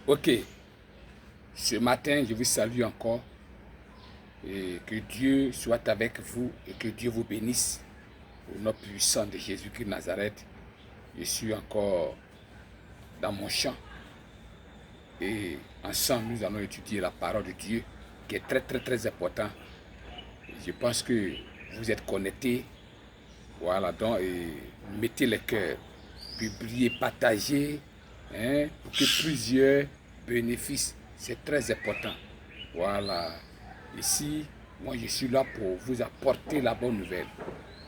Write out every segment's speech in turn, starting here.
Ok, ce matin, je vous salue encore et que Dieu soit avec vous et que Dieu vous bénisse. Au nom puissant de Jésus-Christ de Nazareth, je suis encore dans mon champ et ensemble, nous allons étudier la parole de Dieu qui est très, très, très important. Je pense que vous êtes connectés. Voilà, donc, et mettez les cœurs, publiez, partagez, pour que plusieurs bénéficient. C'est très important. Voilà. Ici, moi, je suis là pour vous apporter la bonne nouvelle.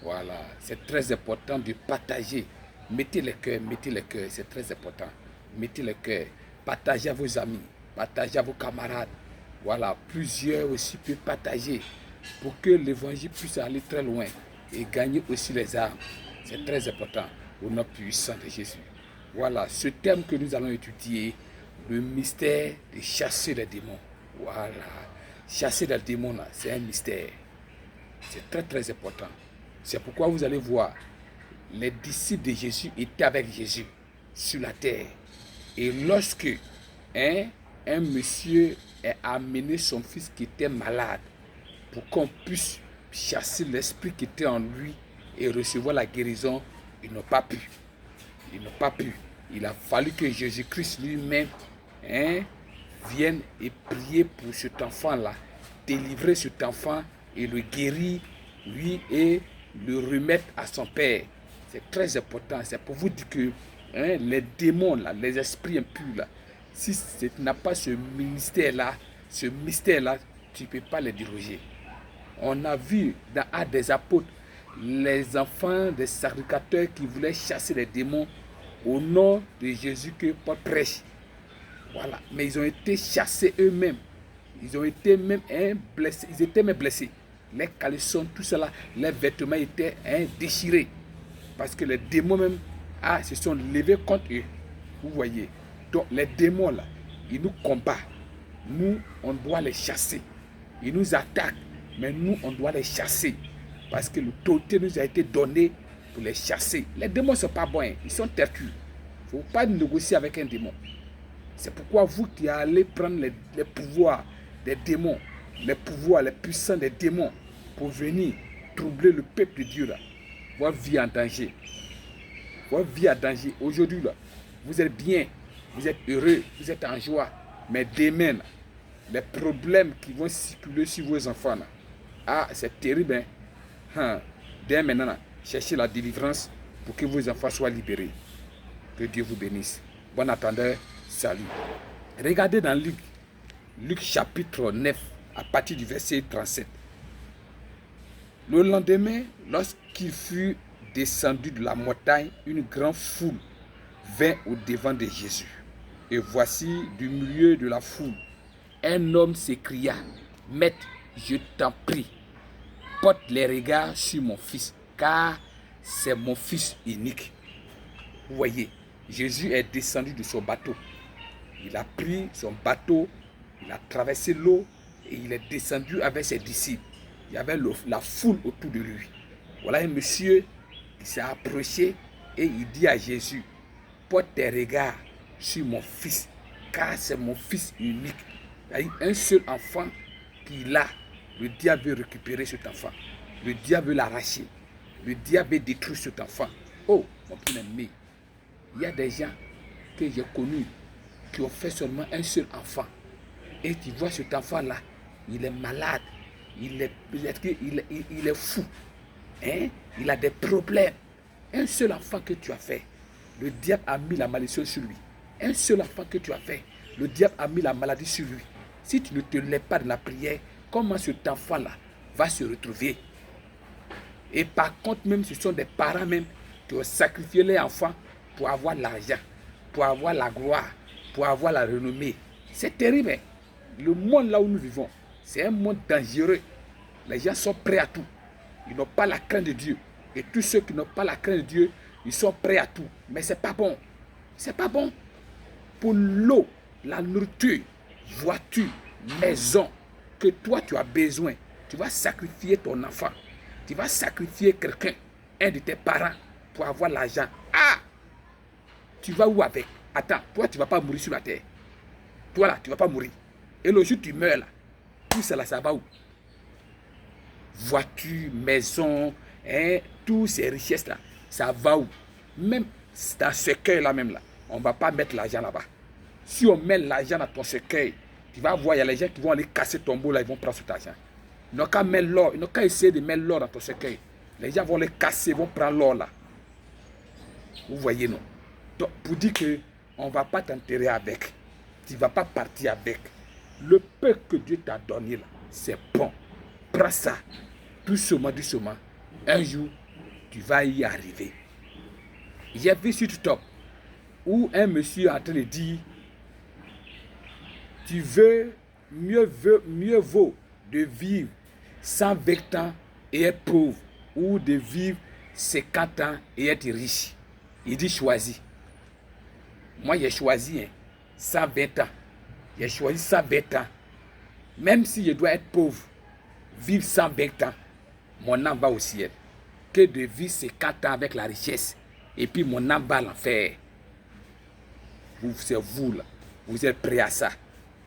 Voilà. C'est très important de partager. Mettez les cœurs, c'est très important. Mettez les cœurs. Partagez à vos amis, partagez à vos camarades. Voilà. Plusieurs aussi peuvent partager pour que l'évangile puisse aller très loin et gagner aussi les âmes. C'est très important au nom puissant de Jésus. Voilà, ce thème que nous allons étudier, le mystère de chasser les démons. Voilà, chasser les démons, là, c'est un mystère. C'est très très important. C'est pourquoi vous allez voir, les disciples de Jésus étaient avec Jésus sur la terre. Et lorsque un monsieur a amené son fils qui était malade pour qu'on puisse chasser l'esprit qui était en lui et recevoir la guérison, ils n'ont pas pu. Ils n'ont pas pu. Il a fallu que Jésus-Christ lui-même vienne et prier pour cet enfant-là, délivrer cet enfant et le guérir, lui, et le remettre à son Père. C'est très important. C'est pour vous dire que les démons, là, les esprits impurs, là, si tu n'as pas ce mystère-là, tu ne peux pas les diriger. On a vu dans Actes des Apôtres les enfants des sacrificateurs qui voulaient chasser les démons au nom de Jésus que Paul prêche. Voilà. Mais ils ont été chassés eux-mêmes. Ils ont été même blessés. Ils étaient même blessés. Les caleçons, tout cela, les vêtements étaient déchirés. Parce que les démons même se sont levés contre eux. Vous voyez. Donc les démons là, ils nous combattent. Nous, on doit les chasser. Ils nous attaquent. Mais nous, on doit les chasser. Parce que l'autorité nous a été donnée pour les chasser. Les démons ne sont pas bons. Ils sont têtus. Il ne faut pas négocier avec un démon. C'est pourquoi vous qui allez prendre les pouvoirs des démons, les pouvoirs, les puissants des démons, pour venir troubler le peuple de Dieu, là, votre vie en danger. Votre vie en danger. Aujourd'hui, là, vous êtes bien, vous êtes heureux, vous êtes en joie. Mais demain, là, les problèmes qui vont circuler sur vos enfants, là, c'est terrible. Dès maintenant, cherchez la délivrance pour que vos enfants soient libérés. Que Dieu vous bénisse. Bon attendeur, salut. Regardez dans Luc chapitre 9, à partir du verset 37. Le lendemain, lorsqu'il fut descendu de la montagne, une grande foule vint au-devant de Jésus. Et voici, du milieu de la foule, un homme s'écria, « Maître, je t'en prie, porte les regards sur mon fils, car c'est mon fils unique. » Vous voyez, Jésus est descendu de son bateau. Il a pris son bateau, il a traversé l'eau et il est descendu avec ses disciples. Il y avait la foule autour de lui. Voilà un monsieur qui s'est approché et il dit à Jésus, porte tes regards sur mon fils, car c'est mon fils unique. Il y a un seul enfant qu'il a. Le diable veut récupérer cet enfant. Le diable veut l'arracher. Le diable veut détruire cet enfant. Oh, mon bien-aimé, il y a des gens que j'ai connus qui ont fait seulement un seul enfant. Et tu vois cet enfant-là, il est malade, il est fou. Il a des problèmes. Un seul enfant que tu as fait, le diable a mis la malédiction sur lui. Un seul enfant que tu as fait, le diable a mis la maladie sur lui. Si tu ne te lèves pas de la prière, comment cet enfant-là va se retrouver? Et par contre, même ce sont des parents même qui ont sacrifié les enfants pour avoir l'argent, pour avoir la gloire, pour avoir la renommée. C'est terrible. Hein? Le monde là où nous vivons, c'est un monde dangereux. Les gens sont prêts à tout. Ils n'ont pas la crainte de Dieu. Et tous ceux qui n'ont pas la crainte de Dieu, ils sont prêts à tout. Mais ce n'est pas bon. Ce n'est pas bon. Pour l'eau, la nourriture, voiture, maison, que toi tu as besoin, tu vas sacrifier ton enfant. Tu vas sacrifier quelqu'un, un de tes parents, pour avoir l'argent. Tu vas où avec? Attends, toi tu ne vas pas mourir sur la terre. Toi là, tu ne vas pas mourir. Et le jour où tu meurs là, tout ça là, ça va où? Voiture, maison, hein, toutes ces richesses là, ça va où? Même dans ce cercueil là même là, on ne va pas mettre l'argent là-bas. Si on met l'argent dans ton cercueil, tu vas voir, il y a les gens qui vont aller casser ton beau là, ils vont prendre cet argent. Ils n'ont qu'à mettre l'or, ils n'ont qu'à essayer de mettre l'or dans ton cercueil. Les gens vont les casser, vont prendre l'or là. Vous voyez, non? Donc, pour dire qu'on ne va pas t'enterrer avec, tu ne vas pas partir avec. Le peu que Dieu t'a donné là, c'est bon. Prends ça, doucement, doucement. Un jour, tu vas y arriver. J'ai vu sur TikTok où un monsieur est en train de dire, tu veux, mieux vaut de vivre 120 ans et être pauvre ou de vivre 50 ans et être riche. Il dit choisis. Moi, j'ai choisi 120 ans. J'ai choisi 120 ans. Même si je dois être pauvre, vivre 120 ans, mon âme va au ciel. Que de vivre 50 ans avec la richesse et puis mon âme va à l'enfer. C'est vous là. Vous êtes prêts à ça.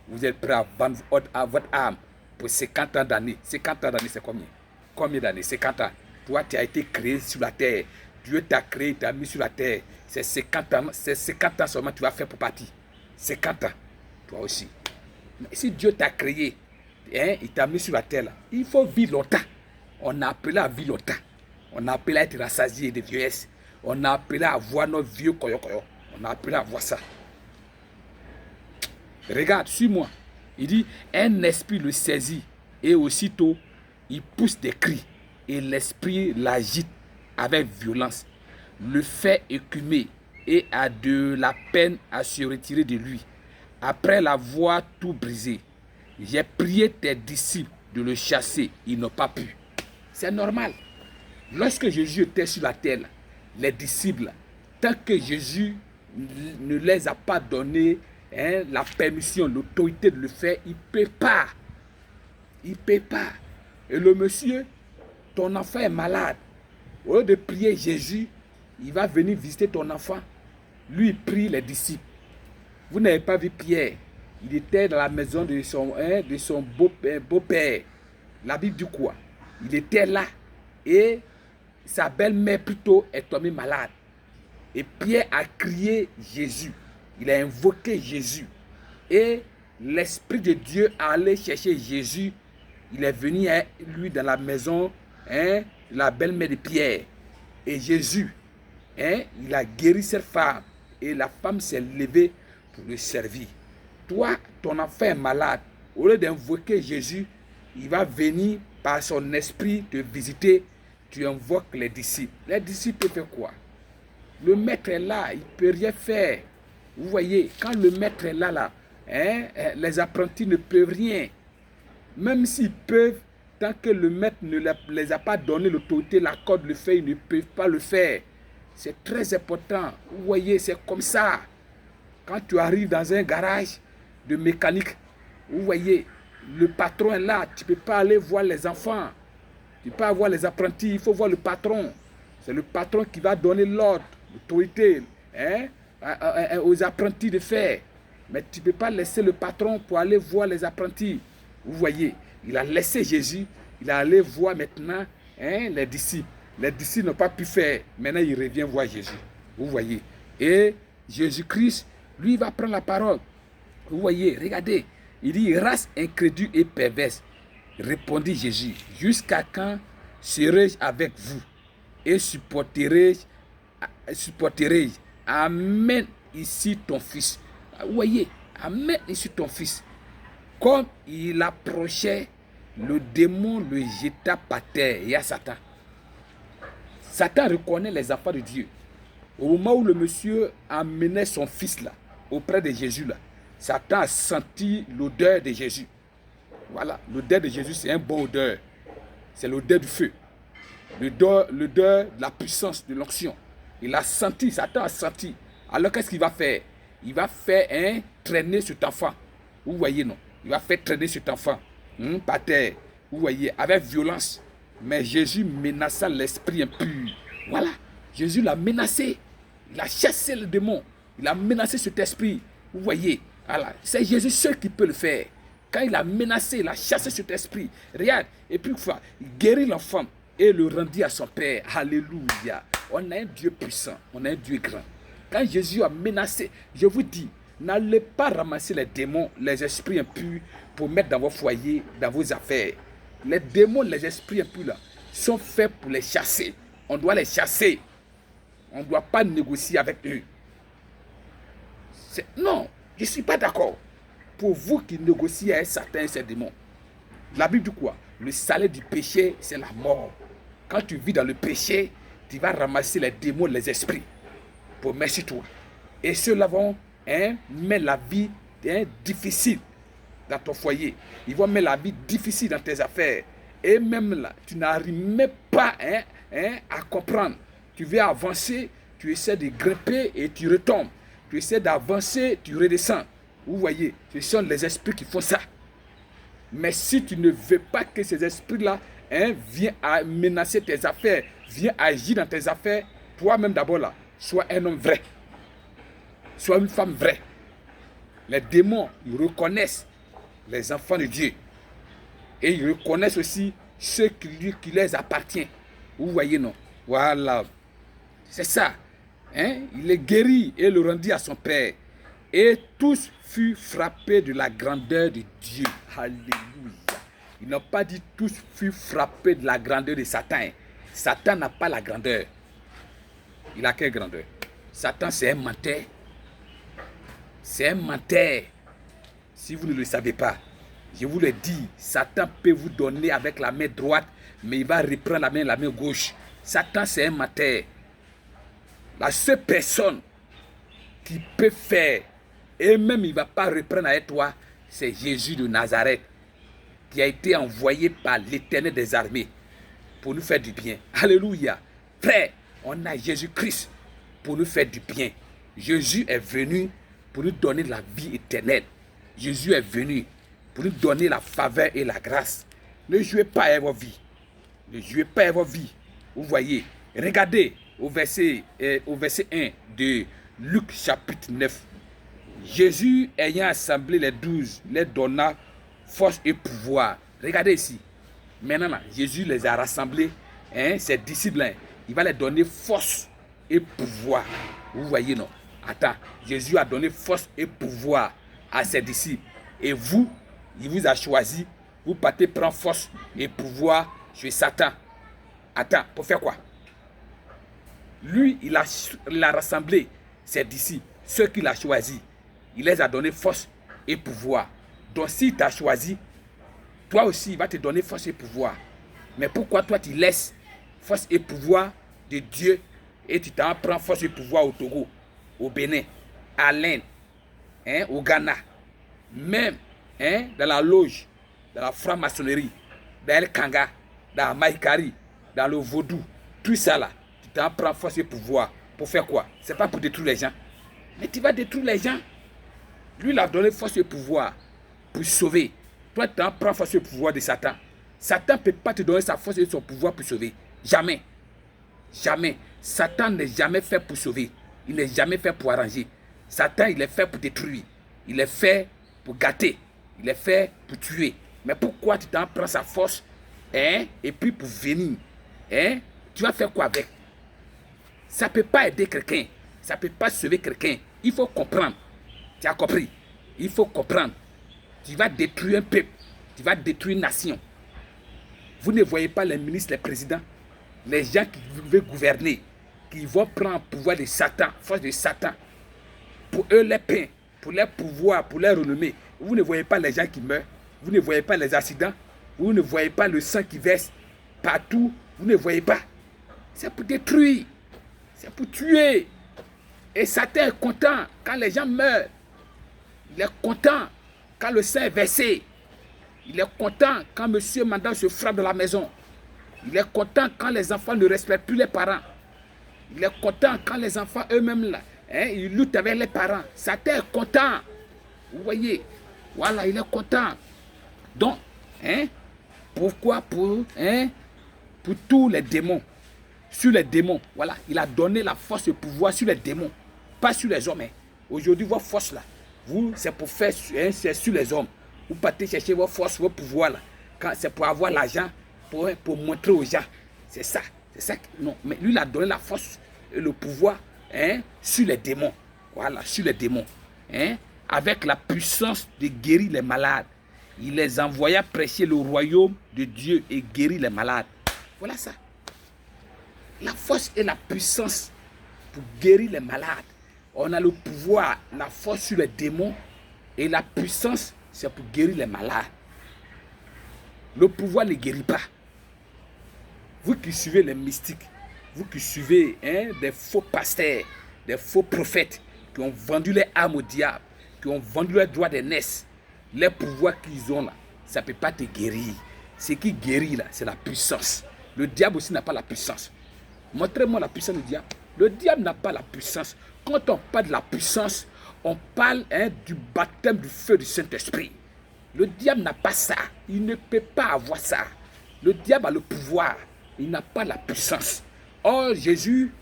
Vous êtes prêts à vendre votre âme pour 50 ans d'années. 50 ans d'années, c'est combien? Combien d'années? 50 ans. Toi, tu as été créé sur la terre. Dieu t'a créé, t'a mis sur la terre. C'est 50 ans seulement que tu vas faire pour partir. 50 ans. Toi aussi. Mais si Dieu t'a créé, hein, il t'a mis sur la terre, là, il faut vivre longtemps. On a appelé à vivre longtemps. On a appelé à être rassasié de vieillesse. On a appelé à voir nos vieux koyo-koyo. On a appelé à voir ça. Regarde, suis-moi. Il dit, un esprit le saisit et aussitôt, il pousse des cris et l'esprit l'agite avec violence, le fait écumer et a de la peine à se retirer de lui. Après l'avoir tout brisé, j'ai prié tes disciples de le chasser, ils n'ont pas pu. C'est normal. Lorsque Jésus était sur la terre, les disciples, tant que Jésus ne les a pas donné la permission, l'autorité de le faire, il ne peut pas. Il ne peut pas. Et le monsieur, ton enfant est malade. Au lieu de prier Jésus, il va venir visiter ton enfant. Lui, il prie les disciples. Vous n'avez pas vu Pierre. Il était dans la maison de son beau-père. La Bible dit quoi? Il était là. Et sa belle-mère plutôt est tombée malade. Et Pierre a crié Jésus. Il a invoqué Jésus. Et l'Esprit de Dieu allait chercher Jésus. Il est venu, lui, dans la maison, la belle-mère de Pierre. Et Jésus, il a guéri cette femme. Et la femme s'est levée pour le servir. Toi, ton enfant est malade. Au lieu d'invoquer Jésus, il va venir par son esprit te visiter. Tu invoques les disciples. Les disciples peuvent faire quoi? Le maître est là, il ne peut rien faire. Vous voyez, quand le maître est là, les apprentis ne peuvent rien. Même s'ils peuvent, tant que le maître ne les a pas donné l'autorité, l'accord de le faire, ils ne peuvent pas le faire. C'est très important. Vous voyez, c'est comme ça. Quand tu arrives dans un garage de mécanique, vous voyez, le patron est là, tu ne peux pas aller voir les enfants. Tu ne peux pas voir les apprentis, il faut voir le patron. C'est le patron qui va donner l'ordre, l'autorité aux apprentis de faire. Mais tu ne peux pas laisser le patron pour aller voir les apprentis. Vous voyez, il a laissé Jésus, il est allé voir maintenant les disciples. Les disciples n'ont pas pu faire. Maintenant, il revient voir Jésus. Vous voyez. Et Jésus-Christ, lui, va prendre la parole. Vous voyez, regardez. Il dit, race incrédule et perverse. Répondit Jésus, jusqu'à quand serai-je avec vous et supporterai-je? Amène ici ton fils. Vous voyez, amène ici ton fils. Comme il approchait, le démon le jeta par terre. Il y a Satan. Satan reconnaît les enfants de Dieu. Au moment où le monsieur amenait son fils là, auprès de Jésus là, Satan a senti l'odeur de Jésus. Voilà, l'odeur de Jésus, c'est un bon odeur. C'est l'odeur du feu. L'odeur de la puissance, de l'onction. Il a senti, Satan a senti. Alors qu'est-ce qu'il va faire? Il va faire traîner cet enfant. Vous voyez, non? Il va faire traîner cet enfant par terre. Vous voyez, avec violence. Mais Jésus menaça l'esprit impur. Voilà, Jésus l'a menacé. Il a chassé le démon. Il a menacé cet esprit. Vous voyez, Voilà. C'est Jésus seul qui peut le faire. Quand il a menacé, il a chassé cet esprit. Regarde. Et puis, il guérit l'enfant et le rendit à son père. Alléluia. On a un Dieu puissant. On a un Dieu grand. Quand Jésus a menacé, je vous dis, n'allez pas ramasser les démons, les esprits impurs pour mettre dans vos foyers, dans vos affaires. Les démons, les esprits impurs là, sont faits pour les chasser. On doit les chasser. On ne doit pas négocier avec eux. Non, je ne suis pas d'accord. Pour vous qui négociez avec Satan et ses démons, la Bible dit quoi? Le salaire du péché, c'est la mort. Quand tu vis dans le péché, tu vas ramasser les démons, les esprits, pour mettre sur toi. Et ceux-là vont mettre la vie difficile dans ton foyer. Ils vont mettre la vie difficile dans tes affaires. Et même là, tu n'arrives même pas à comprendre. Tu veux avancer, tu essaies de grimper et tu retombes. Tu essaies d'avancer, tu redescends. Vous voyez, ce sont les esprits qui font ça. Mais si tu ne veux pas que ces esprits-là viennent à menacer tes affaires, viennent agir dans tes affaires, toi-même d'abord là, sois un homme vrai. Sois une femme vraie. Les démons, ils reconnaissent les enfants de Dieu. Et ils reconnaissent aussi ceux qui les appartiennent. Vous voyez, non? Voilà. C'est ça. Il les guérit et le rendit à son père. Et tous furent frappés de la grandeur de Dieu. Alléluia. Ils n'ont pas dit tous furent frappés de la grandeur de Satan. Satan n'a pas la grandeur. Il a quelle grandeur? Satan, c'est un menteur. C'est un menteur. Si vous ne le savez pas, je vous le dis, Satan peut vous donner avec la main droite, mais il va reprendre la main gauche. Satan, c'est un menteur. La seule personne qui peut faire, et même il ne va pas reprendre avec toi, c'est Jésus de Nazareth, qui a été envoyé par l'Éternel des armées pour nous faire du bien. Alléluia. Frère, on a Jésus-Christ pour nous faire du bien. Jésus est venu pour nous donner la vie éternelle. Jésus est venu pour nous donner la faveur et la grâce. Ne jouez pas avec vos vies. Ne jouez pas avec vos vies. Vous voyez, regardez au verset 1 de Luc chapitre 9. Jésus ayant assemblé les 12, les donna force et pouvoir. Regardez ici. Maintenant, Jésus les a rassemblés, ses disciples, il va les donner force et pouvoir. Vous voyez, non? Attends, Jésus a donné force et pouvoir à ses disciples. Et vous, il vous a choisi, vous partez prendre force et pouvoir chez Satan. Attends, pour faire quoi? Lui, il a rassemblé ses disciples, ceux qu'il a choisis. Il les a donné force et pouvoir. Donc, s'il t'a choisi, toi aussi, il va te donner force et pouvoir. Mais pourquoi toi, tu laisses force et pouvoir de Dieu et tu t'en prends force et pouvoir au Togo, au Bénin, à l'Inde, au Ghana, même dans la loge, dans la franc-maçonnerie, dans El Kanga, dans la Maïkari, dans le vaudou, tout ça là, tu t'en prends force et pouvoir. Pour faire quoi? C'est pas pour détruire les gens. Mais tu vas détruire les gens. Lui, il a donné force et pouvoir pour sauver. Toi, tu en prends force et pouvoir de Satan. Satan ne peut pas te donner sa force et son pouvoir pour sauver. Jamais. Jamais. Satan n'est jamais fait pour sauver. Il n'est jamais fait pour arranger. Satan, il est fait pour détruire. Il est fait pour gâter. Il est fait pour tuer. Mais pourquoi tu t'en prends sa force et puis pour venir tu vas faire quoi avec? Ça ne peut pas aider quelqu'un. Ça ne peut pas sauver quelqu'un. Il faut comprendre. Tu as compris? Il faut comprendre. Tu vas détruire un peuple. Tu vas détruire une nation. Vous ne voyez pas les ministres, les présidents, les gens qui veulent gouverner, qui vont prendre le pouvoir de Satan, force de Satan, pour eux les pains, pour leur pouvoir, pour leur renommée. Vous ne voyez pas les gens qui meurent. Vous ne voyez pas les accidents. Vous ne voyez pas le sang qui verse partout. Vous ne voyez pas. C'est pour détruire. C'est pour tuer. Et Satan est content quand les gens meurent. Il est content quand le sang est versé. Il est content quand monsieur madame se frappe dans la maison. Il est content quand les enfants ne respectent plus les parents. Il est content quand les enfants eux-mêmes là, ils luttent avec les parents. Satan est content. Vous voyez. Voilà, il est content. Donc, pourquoi pour tous les démons. Sur les démons, voilà, il a donné la force et le pouvoir sur les démons, pas sur les hommes. Aujourd'hui, vos forces là, Vous, c'est pour faire, hein, c'est sur les hommes. Vous partez chercher vos forces, vos pouvoirs là. C'est pour avoir l'argent, pour montrer aux gens. C'est ça. C'est ça. Non, mais lui, il a donné la force et le pouvoir, hein, sur les démons. Voilà, sur les démons. Hein, avec la puissance de guérir les malades. Il les envoya prêcher le royaume de Dieu et guérir les malades. Voilà ça. La force et la puissance pour guérir les malades. On a le pouvoir, la force sur les démons et la puissance, c'est pour guérir les malades. Le pouvoir ne guérit pas. Vous qui suivez les mystiques, vous qui suivez, hein, des faux pasteurs, des faux prophètes qui ont vendu les âmes au diable, qui ont vendu les droits d'aînesse, les pouvoirs qu'ils ont là, ça ne peut pas te guérir. Ce qui guérit là, c'est la puissance. Le diable aussi n'a pas la puissance. Montrez-moi la puissance du diable. Le diable n'a pas la puissance. Quand on parle de la puissance, on parle, hein, du baptême du feu du Saint-Esprit. Le diable n'a pas ça. Il ne peut pas avoir ça. Le diable a le pouvoir. Il n'a pas la puissance. Or, Jésus,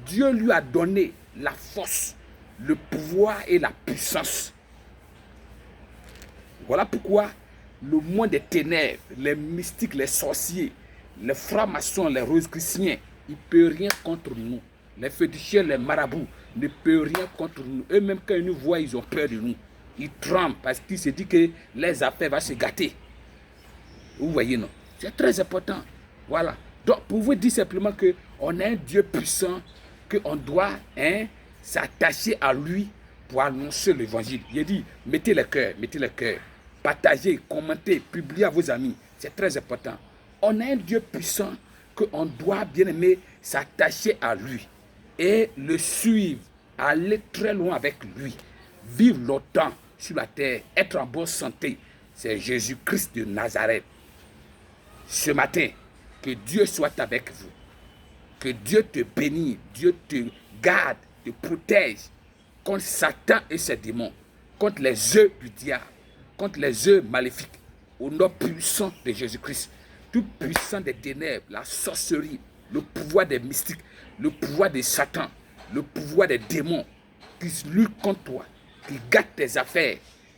Dieu lui a donné la force, le pouvoir et la puissance. Voilà pourquoi le monde des ténèbres, les mystiques, les sorciers, les francs-maçons, les rosicruciens, ils ne peuvent rien contre nous. Les féticheurs, les marabouts ne peuvent rien contre nous. Eux-mêmes, quand ils nous voient, ils ont peur de nous. Ils tremblent parce qu'ils se disent que les affaires vont se gâter. Vous voyez, non? C'est très important. Voilà. Donc, pour vous dire simplement qu'on a un Dieu puissant, qu'on doit, hein, s'attacher à lui pour annoncer l'évangile. Il dit, mettez le cœur, partagez, commentez, publiez à vos amis. C'est très important. On a un Dieu puissant qu'on doit, bien aimé, s'attacher à lui et le suivre, aller très loin avec lui, vivre longtemps sur la terre, être en bonne santé. C'est Jésus-Christ de Nazareth. Ce matin, que Dieu soit avec vous. Que Dieu te bénisse, Dieu te garde, te protège contre Satan et ses démons, contre les œuvres du diable, contre les œuvres maléfiques, au nom puissant de Jésus-Christ. Tout puissant des ténèbres, la sorcellerie, le pouvoir des mystiques, le pouvoir de Satan, le pouvoir des démons qui luttent contre toi, qui gâtent tes affaires,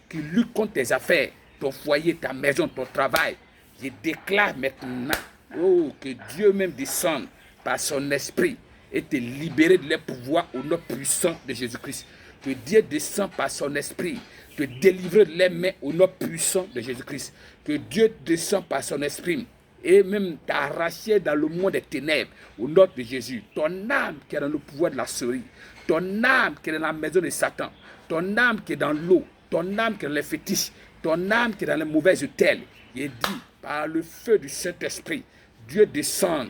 qui luttent contre tes affaires, ton foyer, ta maison, ton travail. Je déclare maintenant, oh, que Dieu même descende par son esprit et te libérer de les pouvoirs au nom puissant de Jésus-Christ. Que Dieu descend par son esprit, te délivrer de les mains au nom puissant de Jésus-Christ. Que Dieu descend par son esprit et même t'arracher dans le monde des ténèbres au nom de Jésus. Ton âme qui est dans le pouvoir de la souris, ton âme qui est dans la maison de Satan, ton âme qui est dans l'eau, ton âme qui est dans les fétiches, ton âme qui est dans les mauvais hôtels. Il dit, par le feu du Saint-Esprit, Dieu descend.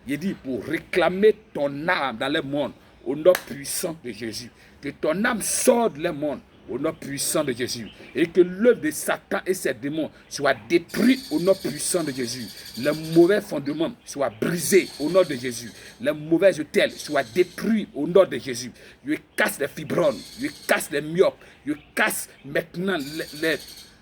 Il dit, pour réclamer ton âme dans le monde au nom puissant de Jésus. Que ton âme sorte de le monde au nom puissant de Jésus. Et que l'œuvre de Satan et ses démons soit détruite au nom puissant de Jésus. Le mauvais fondement soit brisé au nom de Jésus. Le mauvais hôtel soit détruit au nom de Jésus. Je casse les fibromes, je casse les myopes, je casse maintenant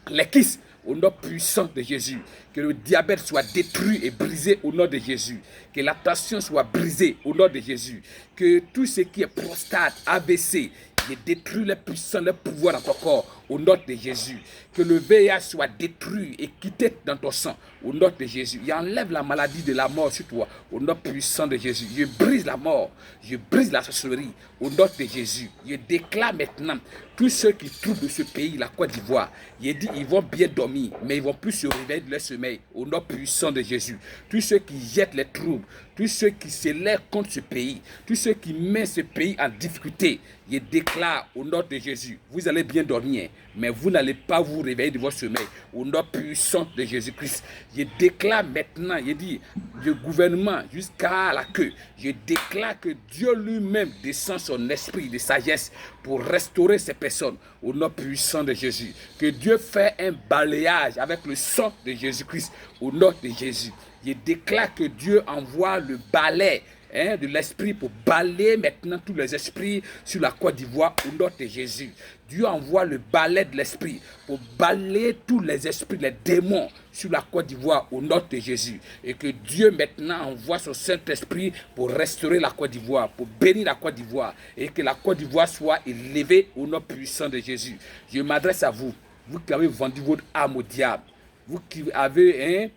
les kystes au nom puissant de Jésus. Que le diabète soit détruit et brisé au nom de Jésus. Que la tension soit brisée au nom de Jésus. Que tout ce qui est prostate, AVC, je détruis les puissants, les pouvoirs dans ton corps au nom de Jésus. Que le VIH soit détruit et quitté dans ton sang au nom de Jésus. Il enlève la maladie de la mort sur toi au nom puissant de Jésus. Je brise la mort, je brise la sorcellerie au nom de Jésus. Je déclare maintenant tous ceux qui trouvent de ce pays, la Côte d'Ivoire, il dit ils vont bien dormir, mais ils vont plus se réveiller de leur sommeil au nom puissant de Jésus. Tous ceux qui jettent les troubles, tous ceux qui se lèvent contre ce pays, tous ceux qui mettent ce pays en difficulté, je déclare au nom de Jésus, vous allez bien dormir, mais vous n'allez pas vous réveiller de votre sommeil au nom puissant de Jésus-Christ. Je déclare maintenant, je dis, du gouvernement jusqu'à la queue, je déclare que Dieu lui-même descend son esprit de sagesse pour restaurer ces personnes au nom puissant de Jésus. Que Dieu fait un balayage avec le sang de Jésus-Christ au nom de Jésus. Je déclare que Dieu envoie le balai de l'esprit pour balayer maintenant tous les esprits sur la Côte d'Ivoire au nom de Jésus. Dieu envoie le balai de l'esprit pour balayer tous les esprits, les démons sur la Côte d'Ivoire au nom de Jésus. Et que Dieu maintenant envoie son Saint-Esprit pour restaurer la Côte d'Ivoire, pour bénir la Côte d'Ivoire. Et que la Côte d'Ivoire soit élevée au nom puissant de Jésus. Je m'adresse à vous, vous qui avez vendu votre âme au diable, vous qui avez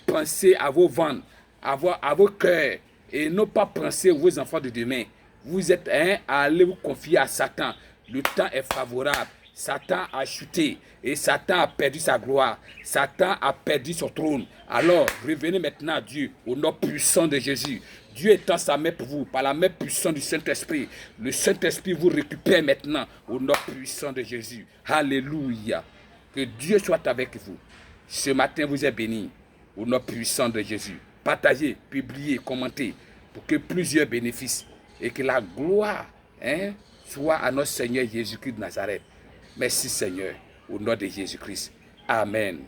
pensé à vos ventes, à vos cœurs, et non pas penser vos enfants de demain. Vous êtes à aller vous confier à Satan. Le temps est favorable. Satan a chuté et Satan a perdu sa gloire. Satan a perdu son trône. Alors, revenez maintenant à Dieu au nom puissant de Jésus. Dieu étend sa main pour vous par la main puissante du Saint-Esprit. Le Saint-Esprit vous récupère maintenant au nom puissant de Jésus. Alléluia. Que Dieu soit avec vous. Ce matin, vous êtes bénis au nom puissant de Jésus. Partagez, publiez, commentez pour que plusieurs bénéficient et que la gloire soit à notre Seigneur Jésus-Christ de Nazareth. Merci Seigneur, au nom de Jésus-Christ. Amen.